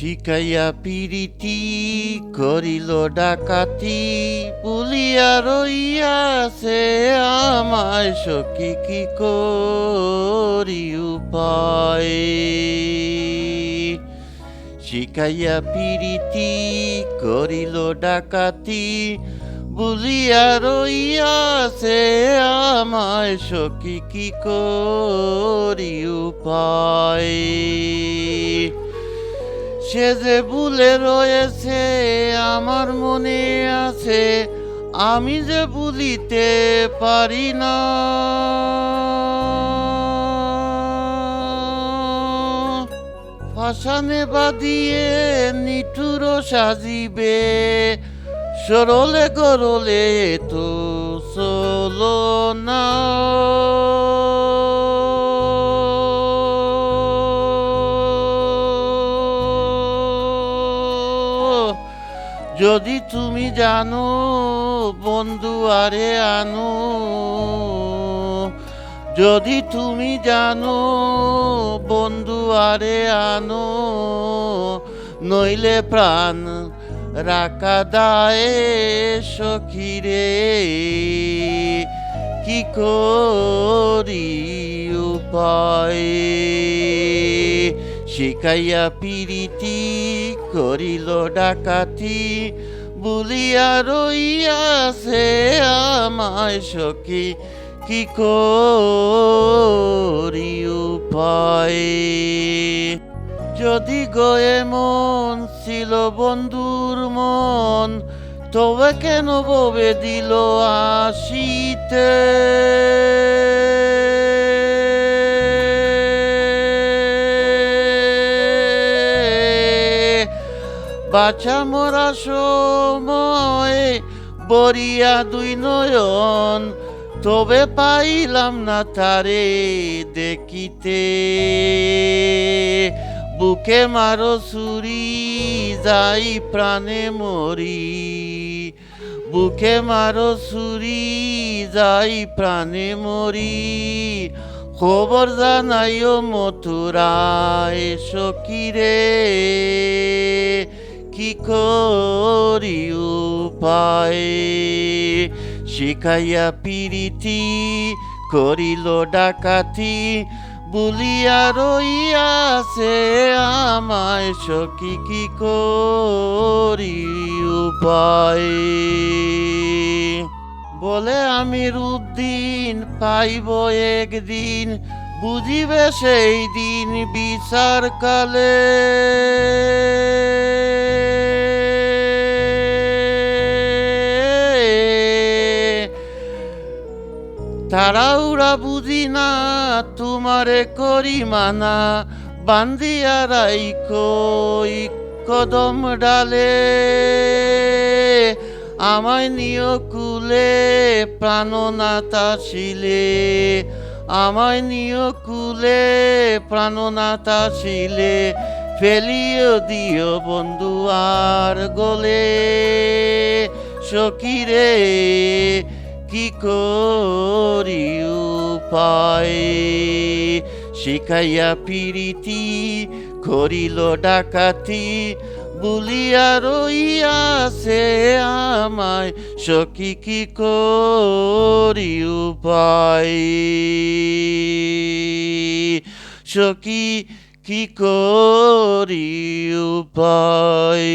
শিখাইয়া পিরিতি করিল ডাকাতি, পুলিয়া রইয়াছে আমায় সখী কি করি উপায়। শিখাইয়া পিরিতি করিল ডাকাতি, বুলিয়া রইয়াছে আমায় সখী কি করি উপায়। সে যে ভুলে রয়েছে আমার মনে আছে, আমি যে ভুলিতে পারি না। ফাঁসানে বাঁধিয়ে নিঠুর সাজিবে, সরলে গরলে তো চলো না। যদি তুমি জানো বন্ধু আরে আনো, যদি তুমি জানো বন্ধু আরে আনো, নইলে প্রাণ রাখা দায়ে সখী রে কি করি উপায়। শিখাইয়া পিরিতি করিল ডাকাতি, বুলিয়া রইয়াছে আমায় সখী কি করি উপায়। যদি গয়ে মন ছিল বন্ধুর মন, তবে কেন ববে দিল আসিতে। বাছা মরা সময় বরিয়া দুই নয়ন, তবে পাইলাম না তারে দেখিতে। বুকে মারো ছুরি যাই প্রাণে মরি, বুকে মারো ছুরি যাই প্রাণে মরি। খবর জানাইও মথুরায় সখী রে কি করি উপায়। শিখাইয়া পিরিতি করিল ডাকাতি, বুলিয়া রইয়াছে আমায় সখী কি করি উপায়। বলে আমির উদ্দিন পাইব একদিন, বুঝিবে সেই দিন বিচার কালে। তাড়াউড়া বুঝি না তোমারে করি মানা, বান্দিয়া রাইখো কদম ডালে। আমায় নিয় কুলে প্রাণনাথ আসিলে, আমায় নিয় কুলে প্রাণনাথ আসিলে। ফেলিও দিও বন্ধু আর গলে সখী রে কি করি উপায়। শিখাইয়া পিরিতি করিল ডাকাতি, বুলিয়া রইয়াছে আমায় সখী কি করি উপায়। সখী কি করি উপায়।